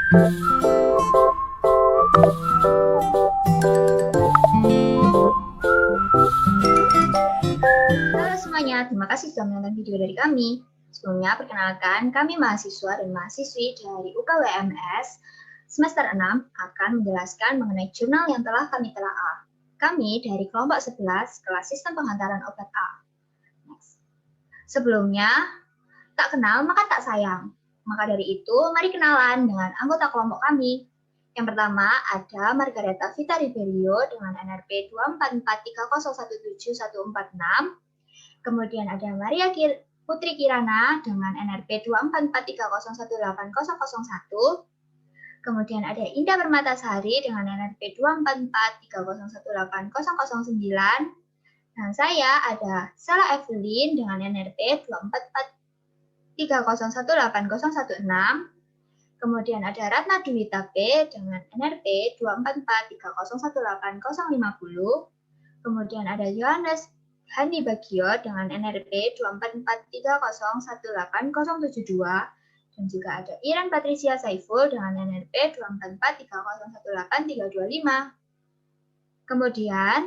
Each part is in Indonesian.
Halo semuanya, terima kasih sudah menonton video dari kami. Sebelumnya, perkenalkan, kami mahasiswa dan mahasiswi dari UKWMS semester 6 akan menjelaskan mengenai jurnal yang telah kami telaah. Kami dari kelompok 11, kelas sistem penghantaran obat A. Next. Sebelumnya, tak kenal maka tak sayang. Maka dari itu, mari kenalan dengan anggota kelompok kami. Yang pertama ada Margareta Vita Riberio dengan NRP 24430174146. Kemudian ada Maria Putri Kirana dengan NRP 24430180001. Kemudian ada Indah Permatasari dengan NRP 24430180009. Dan saya ada Sala Evelyn dengan NRP 24430180016. Kemudian ada Ratna Dwita P dengan NRP 24430180050. Kemudian ada Yohanes Hani Bagio dengan NRP 24430180072. Dan juga ada Iren Patricia Saiful dengan NRP 24430181325. Kemudian,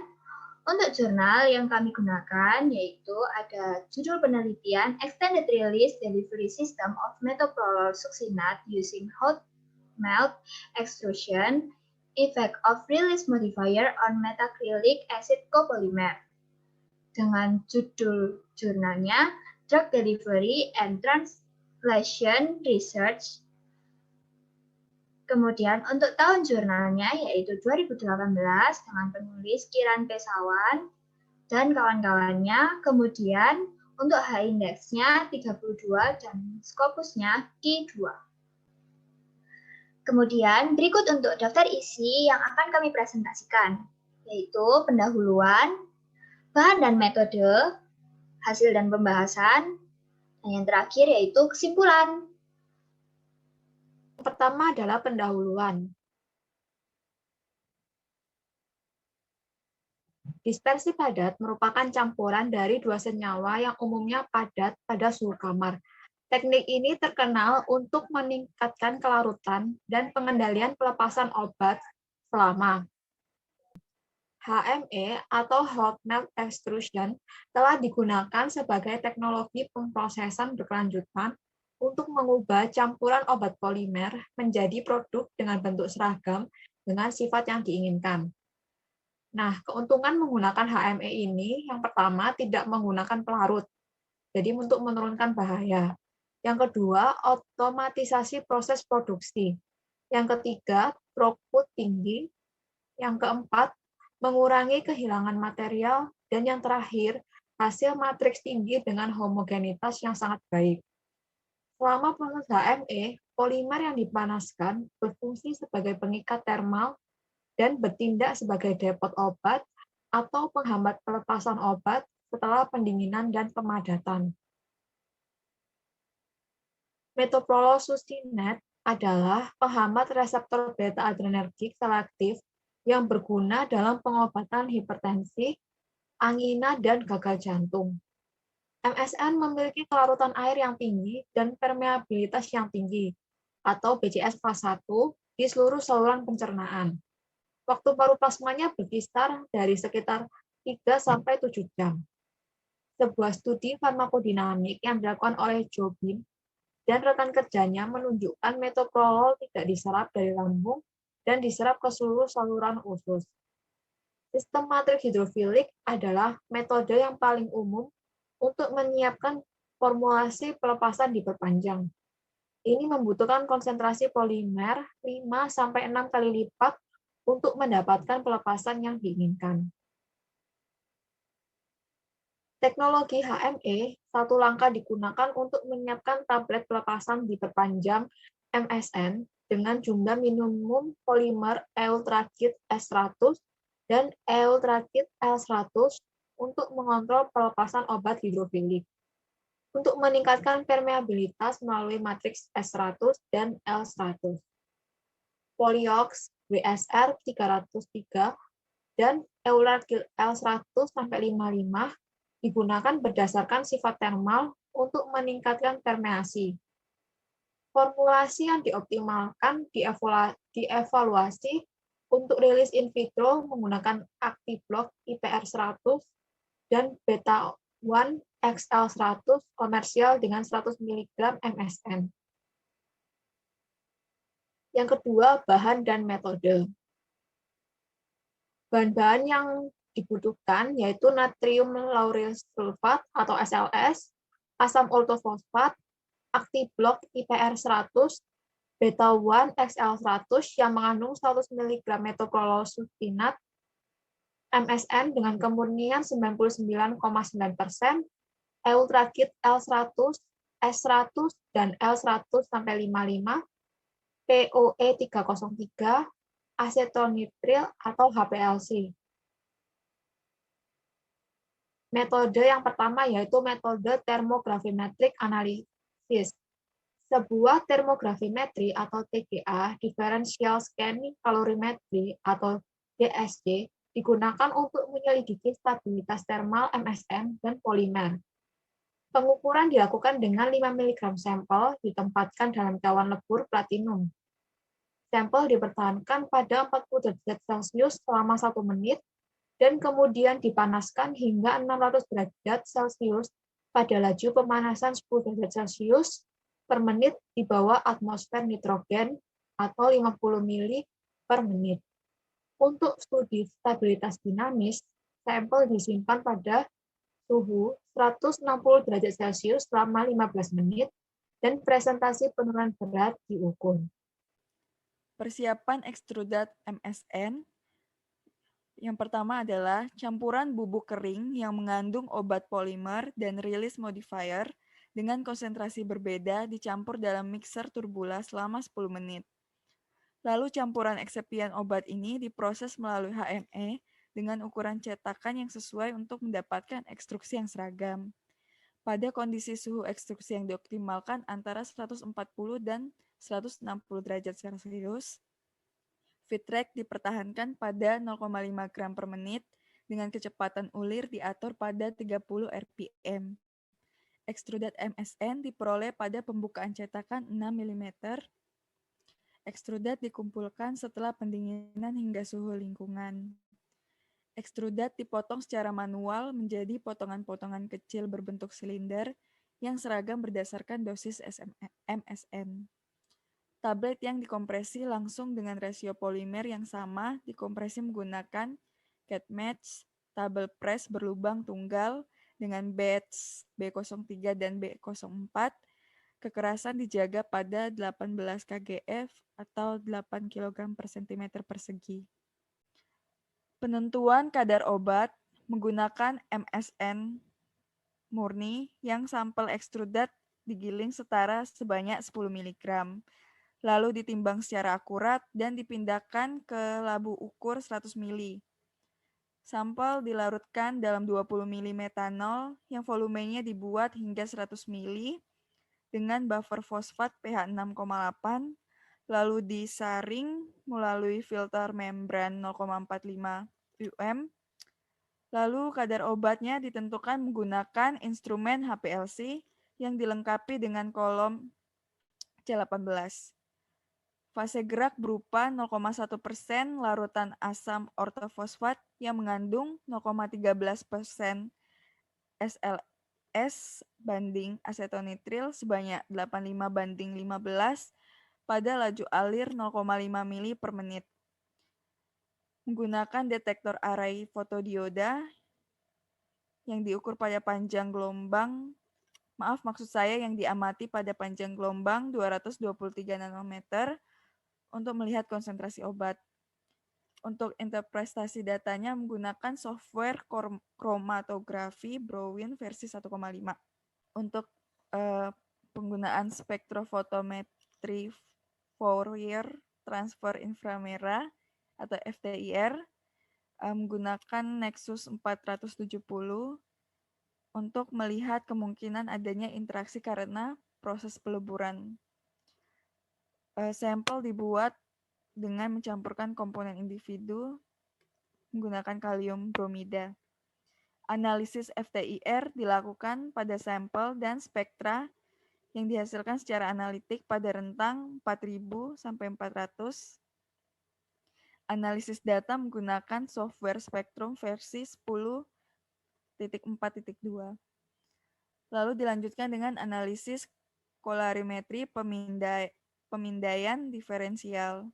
untuk jurnal yang kami gunakan yaitu ada judul penelitian Extended Release Delivery System of Metoprolol Succinate using Hot Melt Extrusion, Effect of Release Modifier on Methacrylic Acid Copolymer. Dengan judul jurnalnya Drug Delivery and Translation Research. Kemudian untuk tahun jurnalnya yaitu 2018 dengan penulis Kiran Pesawan dan kawan-kawannya. Kemudian untuk H-indeksnya 32 dan Scopusnya Q2. Kemudian berikut untuk daftar isi yang akan kami presentasikan, yaitu pendahuluan, bahan dan metode, hasil dan pembahasan, dan yang terakhir yaitu kesimpulan. Pertama adalah pendahuluan. Dispersi padat merupakan campuran dari dua senyawa yang umumnya padat pada suhu kamar. Teknik ini terkenal untuk meningkatkan kelarutan dan pengendalian pelepasan obat selama. HME atau Hot Melt Extrusion telah digunakan sebagai teknologi pemrosesan berkelanjutan untuk mengubah campuran obat polimer menjadi produk dengan bentuk seragam dengan sifat yang diinginkan. Nah, keuntungan menggunakan HME ini yang pertama tidak menggunakan pelarut, jadi untuk menurunkan bahaya. Yang kedua, otomatisasi proses produksi. Yang ketiga, throughput tinggi. Yang keempat, mengurangi kehilangan material. Dan yang terakhir, hasil matriks tinggi dengan homogenitas yang sangat baik. Selama proses HME, polimer yang dipanaskan berfungsi sebagai pengikat termal dan bertindak sebagai depot obat atau penghambat pelepasan obat setelah pendinginan dan pemadatan. Metoprolol succinate adalah penghambat reseptor beta-adrenergik selektif yang berguna dalam pengobatan hipertensi, angina, dan gagal jantung. MSN memiliki kelarutan air yang tinggi dan permeabilitas yang tinggi, atau BCS kelas 1, di seluruh saluran pencernaan. Waktu paru plasmanya berkisar dari sekitar 3-7 jam. Sebuah studi farmakodinamik yang dilakukan oleh Jobin dan rekan kerjanya menunjukkan metoprolol tidak diserap dari lambung dan diserap ke seluruh saluran usus. Sistem matriks hidrofilik adalah metode yang paling umum untuk menyiapkan formulasi pelepasan diperpanjang. Ini membutuhkan konsentrasi polimer 5-6 kali lipat untuk mendapatkan pelepasan yang diinginkan. Teknologi HME satu langkah digunakan untuk menyiapkan tablet pelepasan diperpanjang MSN dengan jumlah minimum polimer Eutrakit S100 dan Eutrakit L100 untuk mengontrol pelepasan obat hidrofilik. Untuk meningkatkan permeabilitas melalui matriks S100 dan L100. Polyox WSR 303 dan Eutrakit L100-55 digunakan berdasarkan sifat termal untuk meningkatkan permeasi. Formulasi yang dioptimalkan dievaluasi untuk rilis in vitro menggunakan ActiBlock IPR 100 dan Beta 1 XL 100 komersial dengan 100 mg MSN. Yang kedua, bahan dan metode. Bahan-bahan yang dibutuhkan yaitu natrium lauryl sulfat atau SLS, asam ortofosfat, ActiBlock IPR 100, Beta 1 XL 100 yang mengandung 100 mg metoprolol-sustinat, MSN dengan kemurnian 99,9%, Eutrakit L100, S100, dan L100-55, POE 303, asetonitril atau HPLC. Metode yang pertama yaitu metode termogravimetrik analisis. Sebuah termogravimetri atau TGA, differential scanning calorimetry atau DSC, digunakan untuk menyelidiki stabilitas termal MSN dan polimer. Pengukuran dilakukan dengan 5 mg sampel ditempatkan dalam cawan lebur platinum. Sampel dipertahankan pada 40 derajat Celcius selama 1 menit dan kemudian dipanaskan hingga 600 derajat Celcius pada laju pemanasan 10 derajat Celcius per menit di bawah atmosfer nitrogen atau 50 mili per menit. Untuk studi stabilitas dinamis, sampel disimpan pada suhu 160 derajat Celcius selama 15 menit dan presentasi penurunan berat diukur. Persiapan ekstrudat MSN. Yang pertama adalah campuran bubuk kering yang mengandung obat polimer dan release modifier dengan konsentrasi berbeda dicampur dalam mixer turbula selama 10 menit. Lalu campuran eksipien obat ini diproses melalui HME dengan ukuran cetakan yang sesuai untuk mendapatkan ekstruksi yang seragam. Pada kondisi suhu ekstruksi yang dioptimalkan antara 140 dan 160 derajat Celcius, feed rate dipertahankan pada 0,5 gram per menit dengan kecepatan ulir diatur pada 30 rpm. Ekstrudat MSN diperoleh pada pembukaan cetakan 6 mm. Ekstrudat dikumpulkan setelah pendinginan hingga suhu lingkungan. Ekstrudat dipotong secara manual menjadi potongan-potongan kecil berbentuk silinder yang seragam berdasarkan dosis MSN. Tablet yang dikompresi langsung dengan rasio polimer yang sama dikompresi menggunakan cat match, tabel press berlubang tunggal dengan batch B03 dan B04. Kekerasan dijaga pada 18 kgf atau 8 kg per cm persegi. Penentuan kadar obat menggunakan MSN murni yang sampel ekstrudat digiling setara sebanyak 10 mg. Lalu ditimbang secara akurat dan dipindahkan ke labu ukur 100 ml. Sampel dilarutkan dalam 20 ml metanol yang volumenya dibuat hingga 100 ml dengan buffer fosfat pH 6,8, lalu disaring melalui filter membran 0,45 um. Lalu kadar obatnya ditentukan menggunakan instrumen HPLC yang dilengkapi dengan kolom C18. Fase gerak berupa 0,1% larutan asam ortofosfat yang mengandung 0,13% SLS banding asetonitril sebanyak 85:15 pada laju alir 0,5 mili per menit. Menggunakan detektor array fotodioda yang diukur pada panjang gelombang, yang diamati pada panjang gelombang 223 nanometer untuk melihat konsentrasi obat. Untuk interpretasi datanya menggunakan software kromatografi Browin versi 1,5. Untuk penggunaan spektrofotometri Fourier transfer inframerah atau FTIR menggunakan Nexus 470 untuk melihat kemungkinan adanya interaksi karena proses peleburan. Sampel dibuat dengan mencampurkan komponen individu menggunakan kalium bromida. Analisis FTIR dilakukan pada sampel dan spektra yang dihasilkan secara analitik pada rentang 4000 sampai 400. Analisis data menggunakan software Spectrum versi 10.4.2. Lalu dilanjutkan dengan analisis kolorimetri pemindaian diferensial.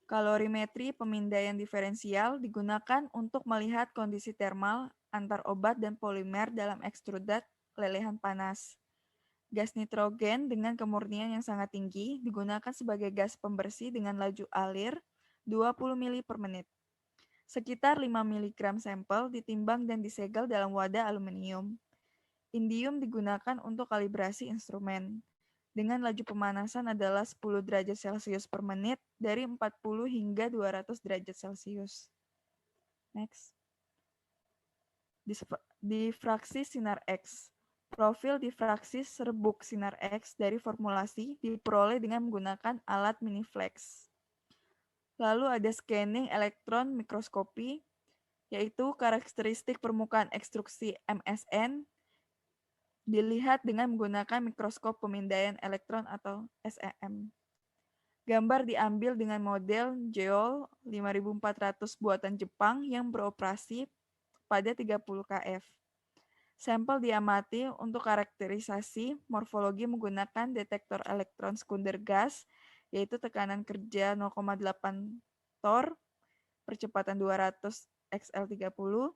Kalorimetri pemindaian diferensial digunakan untuk melihat kondisi termal antar obat dan polimer dalam ekstrudat lelehan panas. Gas nitrogen dengan kemurnian yang sangat tinggi digunakan sebagai gas pembersih dengan laju alir 20 mili per menit. Sekitar 5 mg sampel ditimbang dan disegel dalam wadah aluminium. Indium digunakan untuk kalibrasi instrumen. Dengan laju pemanasan adalah 10 derajat Celcius per menit dari 40 hingga 200 derajat Celcius. Next. Difraksi sinar X. Profil difraksi serbuk sinar X dari formulasi diperoleh dengan menggunakan alat miniflex. Lalu ada scanning elektron mikroskopi, yaitu karakteristik permukaan ekstruksi MSN dilihat dengan menggunakan mikroskop pemindaian elektron atau SEM. Gambar diambil dengan model Geol 5400 buatan Jepang yang beroperasi pada 30 kF. Sampel diamati untuk karakterisasi morfologi menggunakan detektor elektron sekunder gas, yaitu tekanan kerja 0,8 torr, percepatan 200 XL30.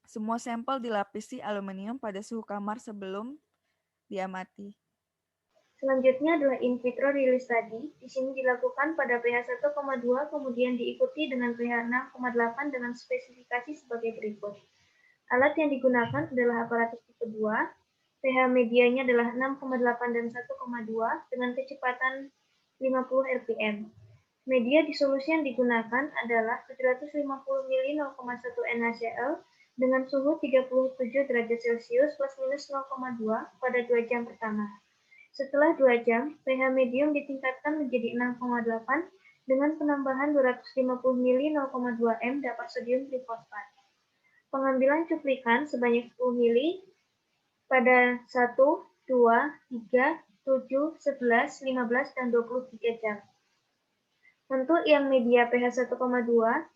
Semua sampel dilapisi aluminium pada suhu kamar sebelum diamati. Selanjutnya adalah in vitro release study. Di sini dilakukan pada pH 1,2, kemudian diikuti dengan pH 6,8 dengan spesifikasi sebagai berikut. Alat yang digunakan adalah aparatus tipe 2, pH medianya adalah 6,8 dan 1,2 dengan kecepatan 50 rpm. Media disolusi yang digunakan adalah 750 ml 0,1 NaCl dengan suhu 37 derajat Celcius plus minus 0,2 pada 2 jam pertama. Setelah 2 jam, pH medium ditingkatkan menjadi 6,8 dengan penambahan 250 ml 0,2 m dapur sodium trifosfat. Pengambilan cuplikan sebanyak 10 ml pada 1, 2, 3, 7, 11, 15, dan 23 jam. Untuk yang media pH 1,2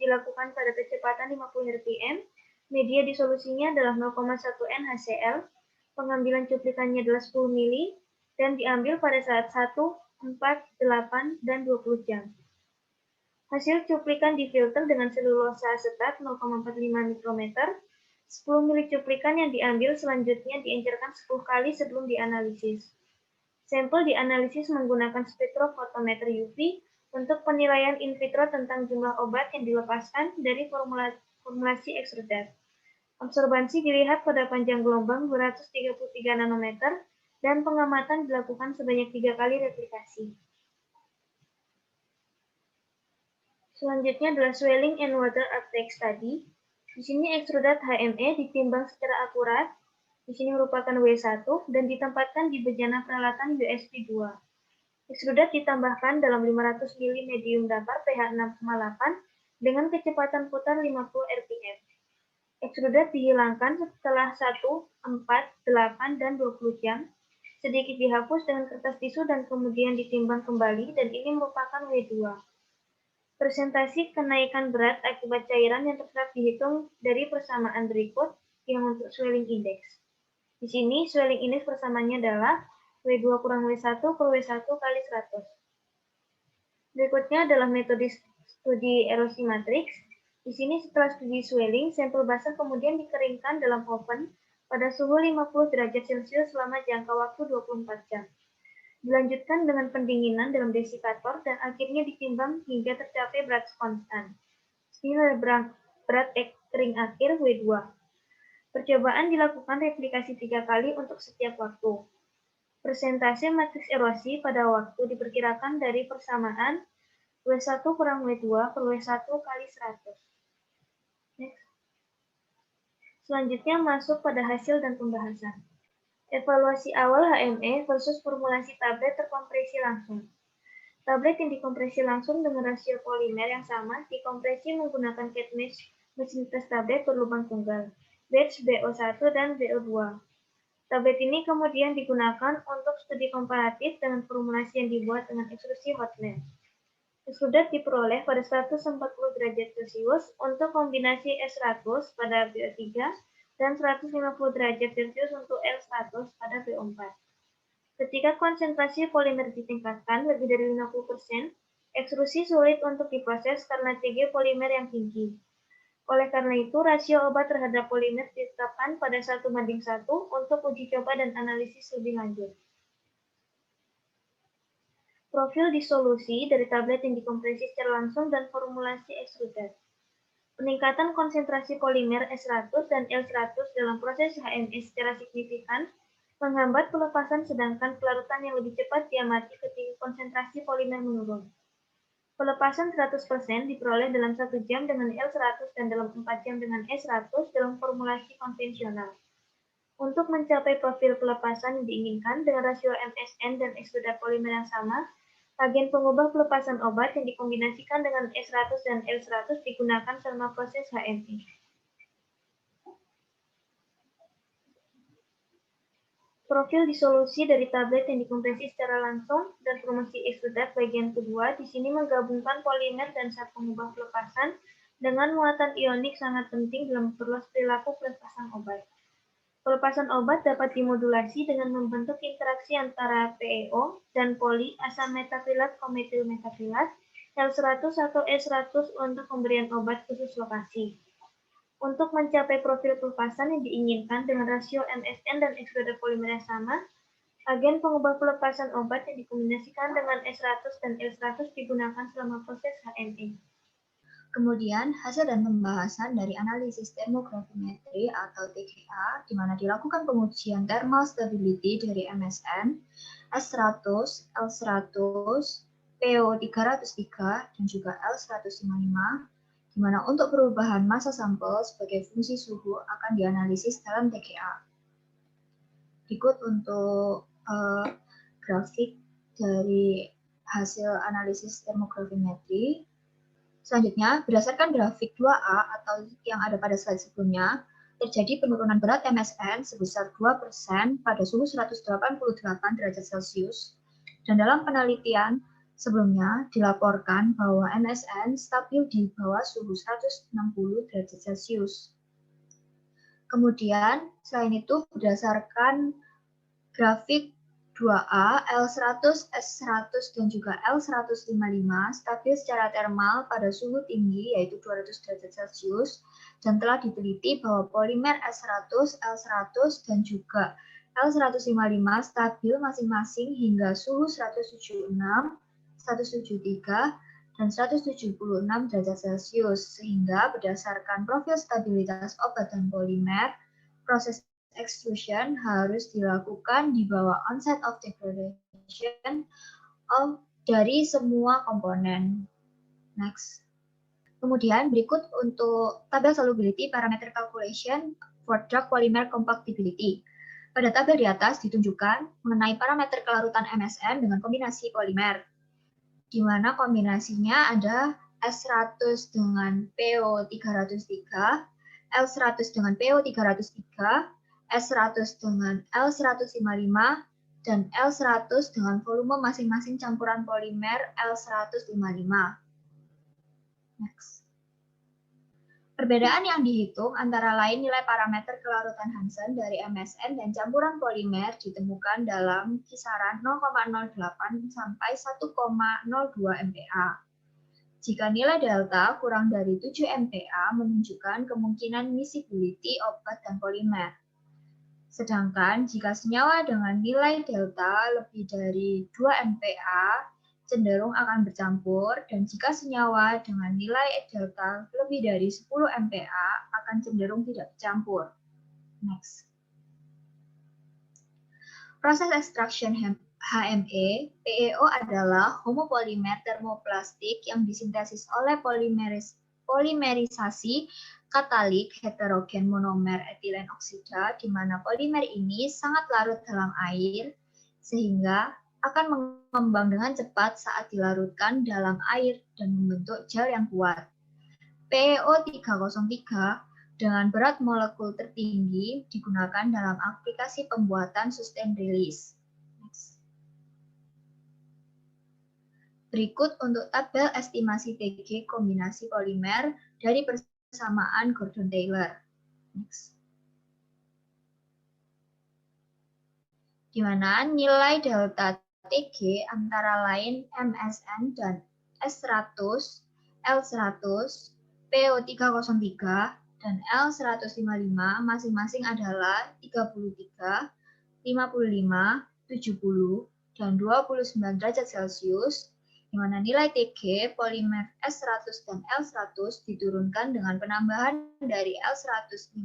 dilakukan pada kecepatan 50 rpm, media disolusinya adalah 0,1 NaCl, pengambilan cuplikannya adalah 10 ml, dan diambil pada saat 1, 4, 8, dan 20 jam. Hasil cuplikan difilter dengan selulosa asetat 0,45 mikrometer. 10 ml cuplikan yang diambil selanjutnya diencerkan 10 kali sebelum dianalisis. Sampel dianalisis menggunakan spektrofotometer UV untuk penilaian in vitro tentang jumlah obat yang dilepaskan dari formulasi ekstrudat. Absorbansi dilihat pada panjang gelombang 233 nanometer dan pengamatan dilakukan sebanyak 3 kali replikasi. Selanjutnya adalah swelling and water uptake study. Di sini ekstrudat HME ditimbang secara akurat. Di sini merupakan W1 dan ditempatkan di bejana peralatan USP2. Ekstrudat ditambahkan dalam 500 ml medium datar pH 6,8 dengan kecepatan putar 50 rpm. Ekstrudat dihilangkan setelah 1, 4, 8, dan 20 jam. Sedikit dihapus dengan kertas tisu dan kemudian ditimbang kembali dan ini merupakan W2. Presentasi kenaikan berat akibat cairan yang tetap dihitung dari persamaan berikut yang untuk swelling index. Di sini swelling index persamaannya adalah W2 kurang W1 per W1 kali 100. Berikutnya adalah metode studi erosi matriks. Di sini setelah studi swelling, sampel basah kemudian dikeringkan dalam oven pada suhu 50 derajat Celcius selama jangka waktu 24 jam. Dilanjutkan dengan pendinginan dalam desikator dan akhirnya ditimbang hingga tercapai berat konstan. Ini adalah berat kering akhir W2. Percobaan dilakukan replikasi 3 kali untuk setiap waktu. Persentase matriks erosi pada waktu diperkirakan dari persamaan W1 kurang W2 per W1 kali 100. Next. Selanjutnya masuk pada hasil dan pembahasan. Evaluasi awal HME versus formulasi tablet terkompresi langsung. Tablet yang dikompresi langsung dengan rasio polimer yang sama dikompresi menggunakan cat mesin tes tablet berlubang tunggal, batch BO1 dan BO2. Tablet ini kemudian digunakan untuk studi komparatif dengan formulasi yang dibuat dengan ekstrusi hot lab. Extrudat diperoleh pada 140 derajat Celcius untuk kombinasi S100 pada BO3 dan 150 derajat Celcius untuk L100 pada BO4. Ketika konsentrasi polimer ditingkatkan lebih dari 50%, ekstrusi sulit untuk diproses karena Cg polimer yang tinggi. Oleh karena itu, rasio obat terhadap polimer ditetapkan pada 1:1 untuk uji coba dan analisis lebih lanjut. Profil disolusi dari tablet yang dikompresi secara langsung dan formulasi ekstrudat. Peningkatan konsentrasi polimer S100 dan L100 dalam proses HME secara signifikan menghambat pelepasan sedangkan pelarutan yang lebih cepat diamati ketika konsentrasi polimer menurun. Pelepasan 100% diperoleh dalam 1 jam dengan L100 dan dalam 4 jam dengan S100 dalam formulasi konvensional. Untuk mencapai profil pelepasan yang diinginkan dengan rasio MSN dan ekstrudat polimer yang sama, agen pengubah pelepasan obat yang dikombinasikan dengan S100 dan L100 digunakan selama proses HME. Profil disolusi dari tablet yang dikompresi secara langsung dan formulasi ekstrudat bagian kedua di sini menggabungkan polimer dan zat pengubah pelepasan dengan muatan ionik sangat penting dalam perilaku pelepasan obat. Pelepasan obat dapat dimodulasi dengan membentuk interaksi antara PEO dan poli asam metafilat kometil metafilat L100 atau S100 untuk pemberian obat khusus lokasi. Untuk mencapai profil pelepasan yang diinginkan dengan rasio MSN dan ekstrudat polimer yang sama, agen pengubah pelepasan obat yang dikombinasikan dengan S100 dan L100 digunakan selama proses HME. Kemudian, hasil dan pembahasan dari analisis termogravimetri atau TGA, di mana dilakukan pengujian thermal stability dari MSN, S100, L100, PO303, dan juga L155, di mana untuk perubahan massa sampel sebagai fungsi suhu akan dianalisis dalam TGA. Berikut untuk grafik dari hasil analisis termogravimetri. Selanjutnya, berdasarkan grafik 2A atau yang ada pada slide sebelumnya, terjadi penurunan berat MSN sebesar 2% pada suhu 188 derajat Celcius. Dan dalam penelitian sebelumnya dilaporkan bahwa MSN stabil di bawah suhu 160 derajat Celcius. Kemudian, selain itu berdasarkan grafik 2A, L100, S100, dan juga L155 stabil secara termal pada suhu tinggi yaitu 200 derajat Celcius dan telah diteliti bahwa polimer S100, L100, dan juga L155 stabil masing-masing hingga suhu 176, 173, dan 176 derajat Celcius sehingga berdasarkan profil stabilitas obat dan polimer, proses extrusion harus dilakukan di bawah onset of degradation dari semua komponen. Next. Kemudian berikut untuk tabel solubility parameter calculation for drug polymer compactibility. Pada tabel di atas ditunjukkan mengenai parameter kelarutan MSN dengan kombinasi polimer, di mana kombinasinya ada S100 dengan PO303, L100 dengan PO303, S100 dengan L155, dan L100 dengan volume masing-masing campuran polimer L155. Next. Perbedaan yang dihitung antara lain nilai parameter kelarutan Hansen dari MSN dan campuran polimer ditemukan dalam kisaran 0,08 sampai 1,02 MPa. Jika nilai delta kurang dari 7 MPa menunjukkan kemungkinan miscibility obat dan polimer. Sedangkan jika senyawa dengan nilai delta lebih dari 2 MPa cenderung akan bercampur, dan jika senyawa dengan nilai delta lebih dari 10 MPa akan cenderung tidak bercampur. Next. Proses extraction HME, PEO adalah homopolimer termoplastik yang disintesis oleh polimerisasi katalik heterogen monomer etilen oksida, di mana polimer ini sangat larut dalam air, sehingga akan mengembang dengan cepat saat dilarutkan dalam air dan membentuk gel yang kuat. PEO303 dengan berat molekul tertinggi digunakan dalam aplikasi pembuatan sustained release. Next. Berikut untuk tabel estimasi TG kombinasi polimer dari persamaan Gordon-Taylor. Next. Di mana nilai delta TG antara lain MSN dan S100, L100, PO303, dan L155 masing-masing adalah 33, 55, 70, dan 29 derajat Celcius, di mana nilai TG polimer S100 dan L100 diturunkan dengan penambahan dari L155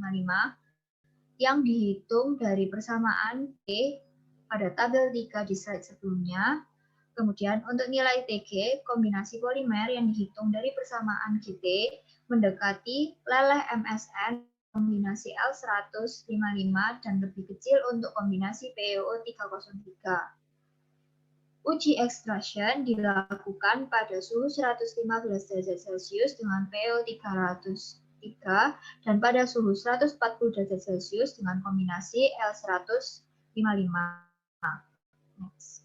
yang dihitung dari persamaan T pada tabel 3 di slide sebelumnya. Kemudian untuk nilai TG kombinasi polimer yang dihitung dari persamaan GT mendekati leleh MSN kombinasi L155 dan lebih kecil untuk kombinasi PeO303. Uji extraction dilakukan pada suhu 115 derajat Celcius dengan PeO303 dan pada suhu 140 derajat Celcius dengan kombinasi L155. Next.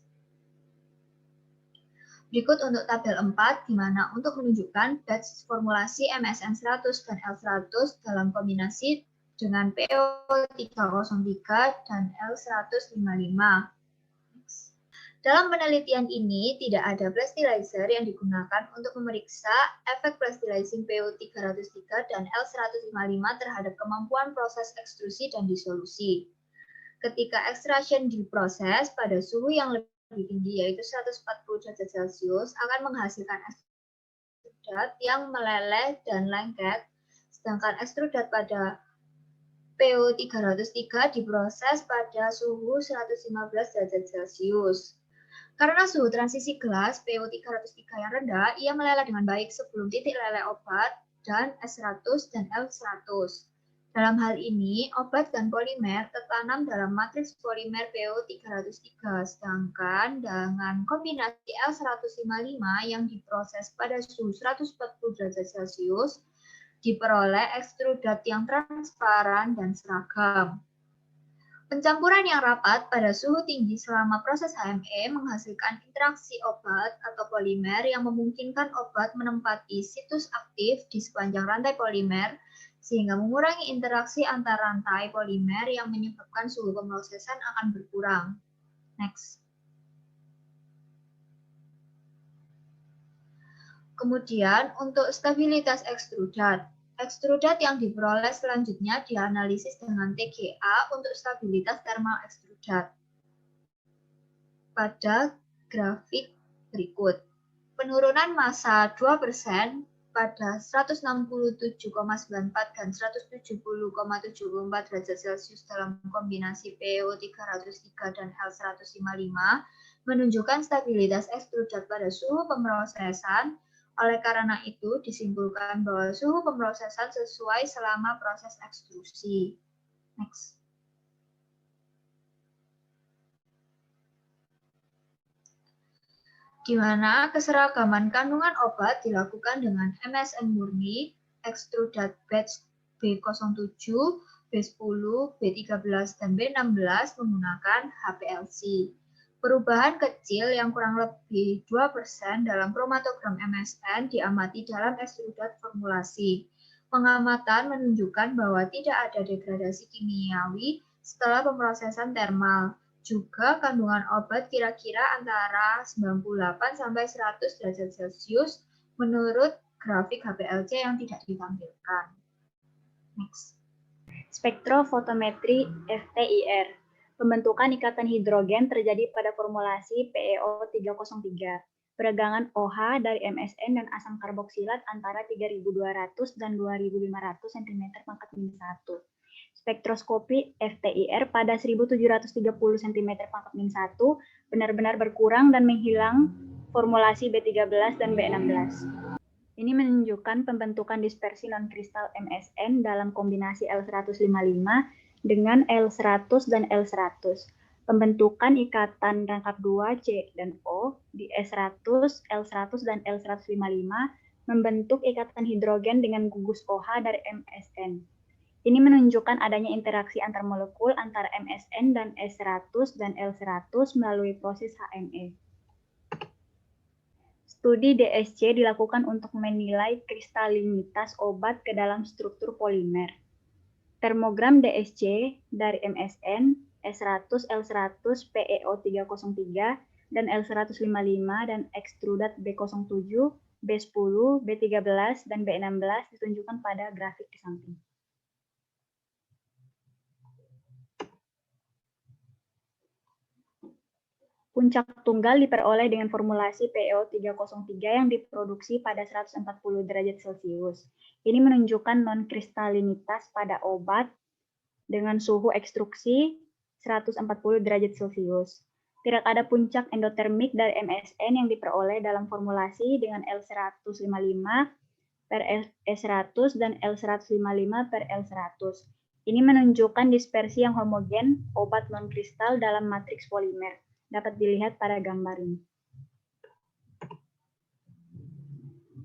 Berikut untuk tabel 4, di mana untuk menunjukkan batch formulasi MSN 100 dan L100 dalam kombinasi dengan PeO303 dan L155. Dalam penelitian ini, tidak ada plasticizer yang digunakan untuk memeriksa efek plasticizing PeO303 dan L155 terhadap kemampuan proses ekstrusi dan disolusi. Ketika extraction diproses pada suhu yang lebih tinggi, yaitu 140 derajat Celcius, akan menghasilkan ekstrudat yang meleleh dan lengket, sedangkan ekstrudat pada PeO303 diproses pada suhu 115 derajat Celcius. Karena suhu transisi gelas PeO303 yang rendah, ia meleleh dengan baik sebelum titik leleh obat dan S100 dan L100. Dalam hal ini, obat dan polimer tertanam dalam matriks polimer PeO303, sedangkan dengan kombinasi L155 yang diproses pada suhu 140 derajat Celcius, diperoleh ekstrudat yang transparan dan seragam. Pencampuran yang rapat pada suhu tinggi selama proses HME menghasilkan interaksi obat atau polimer yang memungkinkan obat menempati situs aktif di sepanjang rantai polimer, sehingga mengurangi interaksi antar rantai polimer yang menyebabkan suhu pemrosesan akan berkurang. Next. Kemudian untuk stabilitas ekstrudat. Ekstrudat yang diperoleh selanjutnya dianalisis dengan TGA untuk stabilitas thermal ekstrudat. Pada grafik berikut, penurunan massa 2% pada 167,94 dan 170,74 derajat Celcius dalam kombinasi PeO303 dan L155 menunjukkan stabilitas ekstrudat pada suhu pemrosesan. Oleh karena itu, disimpulkan bahwa suhu pemrosesan sesuai selama proses ekstrusi. Next. Di mana keseragaman kandungan obat dilakukan dengan MSN murni, ekstrudat batch B07, B10, B13, dan B16 menggunakan HPLC. Perubahan kecil yang kurang lebih 2% dalam kromatogram MSN diamati dalam ekstrudat formulasi. Pengamatan menunjukkan bahwa tidak ada degradasi kimiawi setelah pemrosesan termal. Juga kandungan obat kira-kira antara 98 sampai 100 derajat Celcius menurut grafik HPLC yang tidak ditampilkan. Next. Spektrofotometri FTIR. Pembentukan ikatan hidrogen terjadi pada formulasi PeO303. Peregangan OH dari MSN dan asam karboksilat antara 3.200 dan 2.500 cm/-1. Spektroskopi FTIR pada 1.730 cm/-1 benar-benar berkurang dan menghilang formulasi B13 dan B16. Ini menunjukkan pembentukan dispersi non-kristal MSN dalam kombinasi L155 dengan L100 dan L100. Pembentukan ikatan rangkap 2 C dan O di S100, L100, dan L155 membentuk ikatan hidrogen dengan gugus OH dari MSN. Ini menunjukkan adanya interaksi antar molekul antara MSN dan S100 dan L100 melalui proses HME. Studi DSC dilakukan untuk menilai kristalinitas obat ke dalam struktur polimer. Termogram DSC dari MSN, S100, L100, PeO303, dan L155 dan ekstrudat B07, B10, B13, dan B16 ditunjukkan pada grafik di samping. Puncak tunggal diperoleh dengan formulasi PeO303 yang diproduksi pada 140 derajat Celcius. Ini menunjukkan non-kristalinitas pada obat dengan suhu ekstruksi 140 derajat Celcius. Tidak ada puncak endotermik dari MSN yang diperoleh dalam formulasi dengan L155 per S100 dan L155 per L100. Ini menunjukkan dispersi yang homogen obat non-kristal dalam matriks polimer. Dapat dilihat pada gambar ini.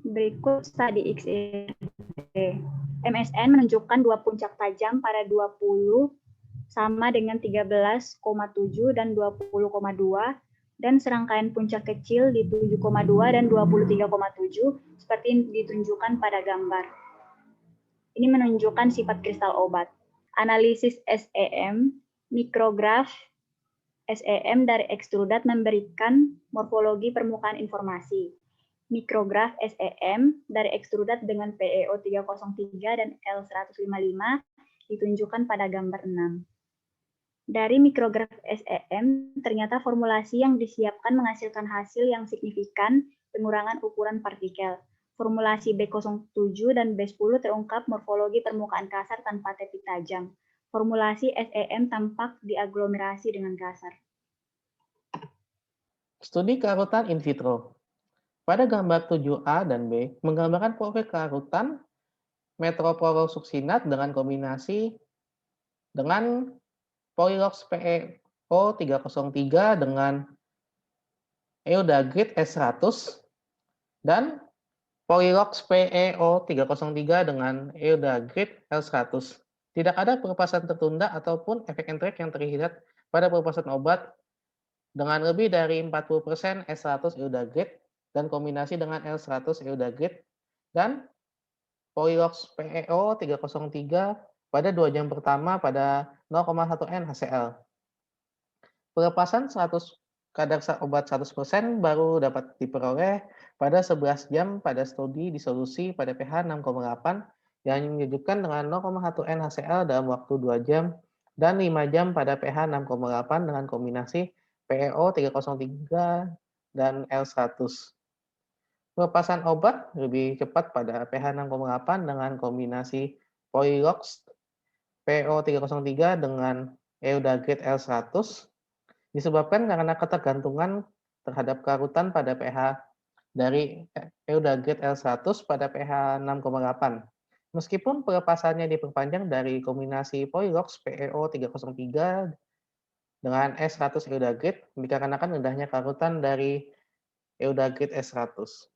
Berikut studi XRD. MSN menunjukkan dua puncak tajam pada 20 sama dengan 13,7 dan 20,2 dan serangkaian puncak kecil di 7,2 dan 23,7 seperti yang ditunjukkan pada gambar. Ini menunjukkan sifat kristal obat. Analisis SEM, mikrograf SEM dari ekstrudat memberikan morfologi permukaan informasi. Mikrograf SEM dari ekstrudat dengan PeO303 dan L155 ditunjukkan pada gambar 6. Dari mikrograf SEM, ternyata formulasi yang disiapkan menghasilkan hasil yang signifikan pengurangan ukuran partikel. Formulasi B07 dan B10 terungkap morfologi permukaan kasar tanpa tepi tajam. Formulasi SEM tampak diaglomerasi dengan kasar. Studi karutan in vitro. Pada gambar 7A dan B, menggambarkan profil karutan metoprolol-suksinat dengan kombinasi dengan Polylox PeO303 dengan eudagrid S100 dan Polylox PeO303 dengan eudagrid L100. Tidak ada pelepasan tertunda ataupun efek entrik yang terlihat pada pelepasan obat dengan lebih dari 40% S100 eudagrid dan kombinasi dengan L100 eudagrid dan Polylox PeO303 pada 2 jam pertama pada 0,1 N HCl. Pelepasan 100 kadar obat 100% baru dapat diperoleh pada 11 jam pada studi disolusi pada pH 6,8 yang menyejukkan dengan 0,1 N HCl dalam waktu 2 jam dan 5 jam pada pH 6,8 dengan kombinasi PeO303 dan L100. Pelepasan obat lebih cepat pada pH 6,8 dengan kombinasi Polylox PeO303 dengan eudagrid L100 disebabkan karena ketergantungan terhadap karutan pada pH dari eudagrid L100 pada pH 6,8. Meskipun pelepasannya diperpanjang dari kombinasi Polylox PeO303 dengan S100 eudagrid dikarenakan rendahnya karutan dari eudagrid S100.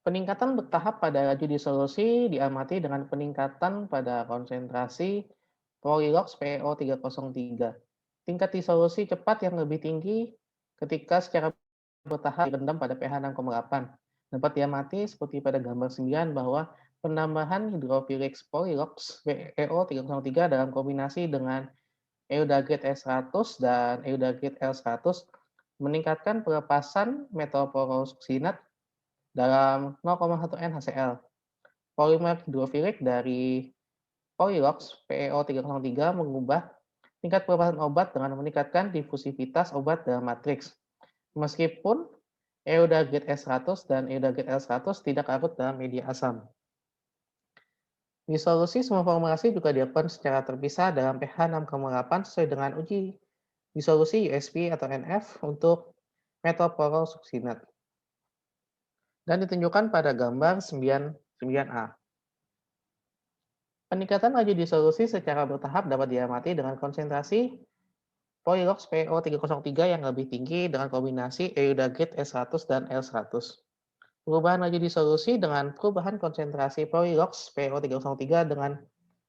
Peningkatan bertahap pada laju disolusi diamati dengan peningkatan pada konsentrasi Polylox PeO303. Tingkat disolusi cepat yang lebih tinggi ketika secara bertahap direndam pada pH 6,8. Dapat diamati seperti pada gambar 9 bahwa penambahan hidrofilik Polylox PeO303 dalam kombinasi dengan eudagrid S100 dan eudagrid L100 meningkatkan pelepasan metoprolol-suksinat dalam 0,1 N HCl. Polimer hidrofilik dari Polylox PeO303 mengubah tingkat pelepasan obat dengan meningkatkan difusivitas obat dalam matriks. Meskipun eudagrid S100 dan eudagrid L100 tidak larut dalam media asam. Disolusi semua formulasi juga dilakukan secara terpisah dalam pH 6,8 sesuai dengan uji disolusi USP atau NF untuk metoprolol suksinat. Dan ditunjukkan pada gambar 9A. Peningkatan laju disolusi secara bertahap dapat diamati dengan konsentrasi Polylox PO303 yang lebih tinggi dengan kombinasi eudagrit S100 dan L100. Perubahan laju disolusi dengan perubahan konsentrasi Polylox PO303 dengan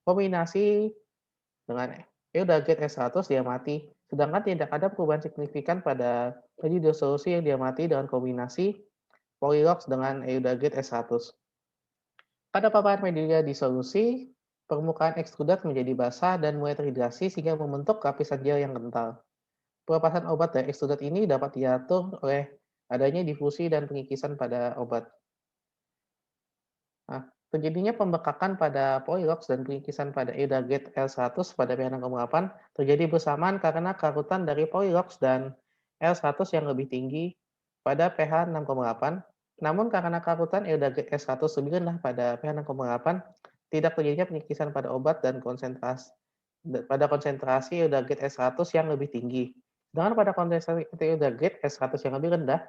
kombinasi dengan eudagrit S100 diamati, sedangkan tidak ada perubahan signifikan pada laju disolusi yang diamati dengan kombinasi Polylox dengan eudagrit S100. Pada paparan media disolusi, permukaan ekstrudat menjadi basah dan mulai terhidrasi sehingga membentuk lapisan gel yang kental. Pelepasan obat dari ekstrudat ini dapat diatur oleh adanya difusi dan pengikisan pada obat. Nah, terjadinya pembekakan pada Polylox dan pengikisan pada eudagrit L100 pada pH 6,8 terjadi bersamaan karena karutan dari Polylox dan L100 yang lebih tinggi pada pH 6,8. Namun karena karutan eudagrit S100 lebih rendah pada pH 6,8, tidak terjadinya pengikisan pada obat dan konsentrasi eudagrit S100 yang lebih tinggi. Sedangkan pada konsentrasi eudagrit S100 yang lebih rendah,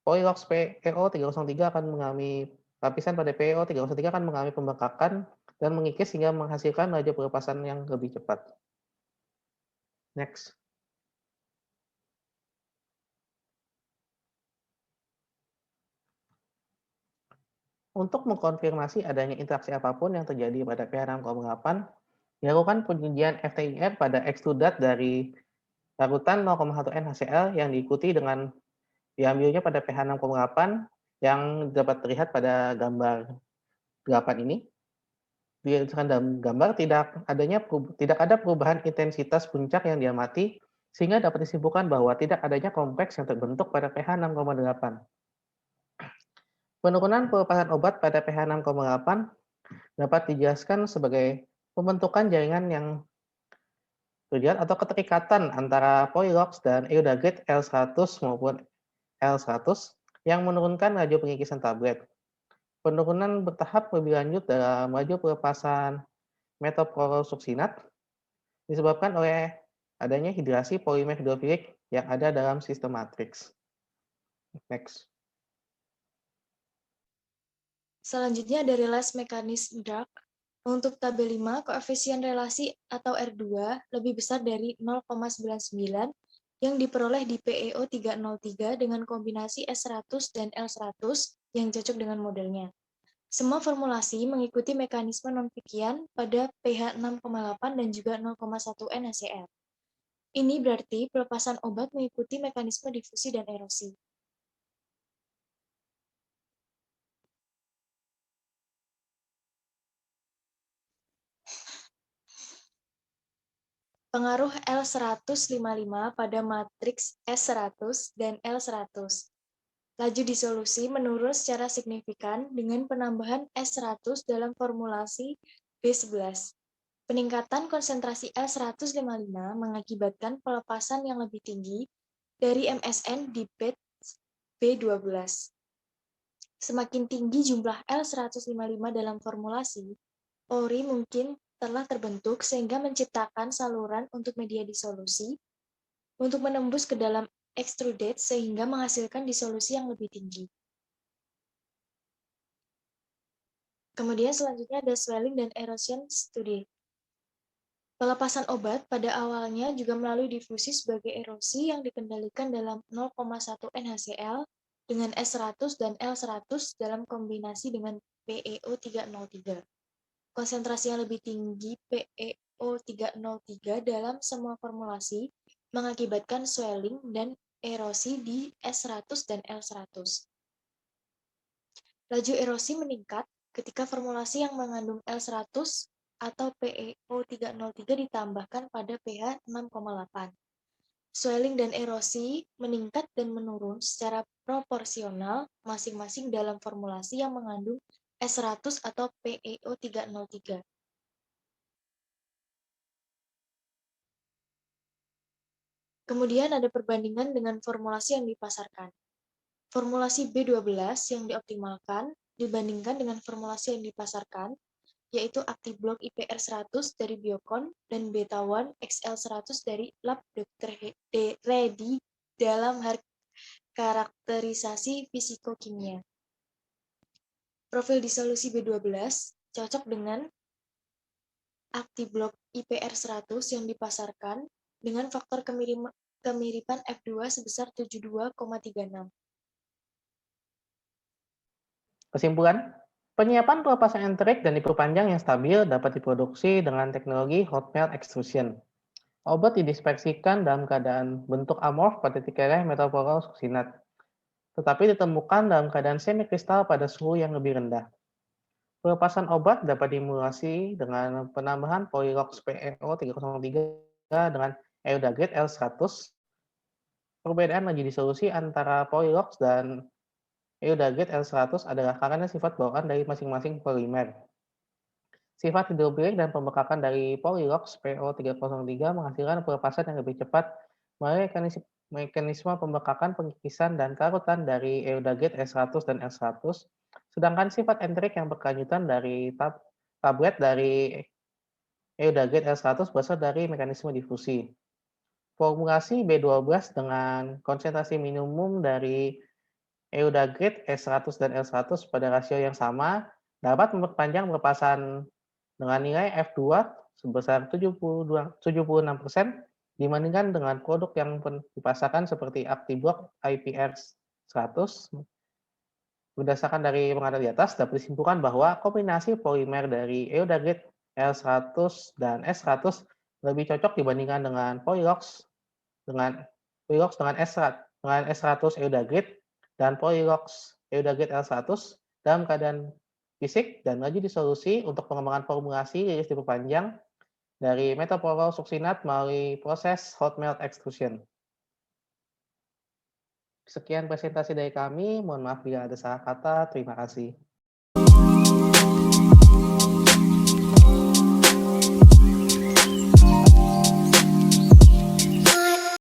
Polylox PeO303 akan mengalami lapisan pada PeO303 akan mengalami pembekakan dan mengikis hingga menghasilkan laju pelepasan yang lebih cepat. Next. Untuk mengkonfirmasi adanya interaksi apapun yang terjadi pada pH 6,8, dilakukan pengujian FTIR pada ekstrudat dari larutan 0,1 NaCl yang diikuti dengan diambilnya pada pH 6,8 yang dapat terlihat pada gambar 8 ini. Berdasarkan dalam gambar tidak ada perubahan intensitas puncak yang diamati, sehingga dapat disimpulkan bahwa tidak adanya kompleks yang terbentuk pada pH 6,8. Penurunan pelepasan obat pada pH 6,8 dapat dijelaskan sebagai pembentukan jaringan yang terlihat atau keterikatan antara Polylox dan eudagrit L100 maupun L100 yang menurunkan laju pengikisan tablet. Penurunan bertahap lebih lanjut dalam laju pelepasan metoprolosuksinat disebabkan oleh adanya hidrasi polimer hidrofilik yang ada dalam sistem matriks. Next. Selanjutnya ada relation mechanism drug. Untuk tabel 5, koefisien relasi atau R2 lebih besar dari 0,99 yang diperoleh di PeO303 dengan kombinasi S100 dan L100 yang cocok dengan modelnya. Semua formulasi mengikuti mekanisme non-Fickian pada pH 6,8 dan juga 0,1 NaCl. Ini berarti pelepasan obat mengikuti mekanisme difusi dan erosi. Pengaruh L155 pada matriks S100 dan L100. Laju disolusi menurun secara signifikan dengan penambahan S100 dalam formulasi B11. Peningkatan konsentrasi L155 mengakibatkan pelepasan yang lebih tinggi dari MSN di batch B12. Semakin tinggi jumlah L155 dalam formulasi, ori mungkin telah terbentuk sehingga menciptakan saluran untuk media disolusi untuk menembus ke dalam extrudate sehingga menghasilkan disolusi yang lebih tinggi. Kemudian selanjutnya ada swelling dan erosion study. Pelepasan obat pada awalnya juga melalui difusi sebagai erosi yang dikendalikan dalam 0,1 NaCl dengan S100 dan L100 dalam kombinasi dengan PeO303. Konsentrasi yang lebih tinggi PeO303 dalam semua formulasi mengakibatkan swelling dan erosi di S100 dan L100. Laju erosi meningkat ketika formulasi yang mengandung L100 atau PeO303 ditambahkan pada pH 6,8. Swelling dan erosi meningkat dan menurun secara proporsional masing-masing dalam formulasi yang mengandung S100 atau PeO303. Kemudian ada perbandingan dengan formulasi yang dipasarkan. Formulasi B12 yang dioptimalkan dibandingkan dengan formulasi yang dipasarkan, yaitu ActiBlock IPR 100 dari Biocon dan Beta1 XL 100 dari Lab Dr. Reddy dalam karakterisasi fisikokimia. Profil disolusi B12 cocok dengan aktiblok IPR 100 yang dipasarkan dengan faktor kemiripan F2 sebesar 72,36. Kesimpulan, penyiapan pelepasan enterik dan diperpanjang yang stabil dapat diproduksi dengan teknologi hot melt extrusion. Obat didispersikan dalam keadaan bentuk amorf pada tikerai metoprolol suksinat, tetapi ditemukan dalam keadaan semikristal pada suhu yang lebih rendah. Pelepasan obat dapat dimulasi dengan penambahan Polylox PeO 303 dengan Eudagate L100. Perbedaan lagi disolusi antara Polylox dan Eudagate L100 adalah karena sifat bawaan dari masing-masing polimer. Sifat hidrofilik dan pembekakan dari Polylox PO303 menghasilkan pelepasan yang lebih cepat melalui mekanisme pembekakan, pengikisan, dan karutan dari Eudagate S100 dan L100, sedangkan sifat enterik yang berkelanjutan dari tablet dari Eudagate L100 berasal dari mekanisme difusi. Formulasi B12 dengan konsentrasi minimum dari Eudagate S100 dan L100 pada rasio yang sama dapat memperpanjang pelepasan dengan nilai F2 sebesar 76% dibandingkan dengan produk yang dipasarkan seperti Actiblok IPR 100. Berdasarkan dari pengantar di atas, dapat disimpulkan bahwa kombinasi polimer dari Eudagate L100 dan S100 lebih cocok dibandingkan dengan Polylox dengan S100 Eudagate dan Polylox Eudagate L100 dalam keadaan fisik dan laju disolusi untuk pengembangan formulasi rilis diperpanjang dari metoprolol suksinat melalui proses hot melt extrusion. Sekian presentasi dari kami, mohon maaf bila ada salah kata, terima kasih.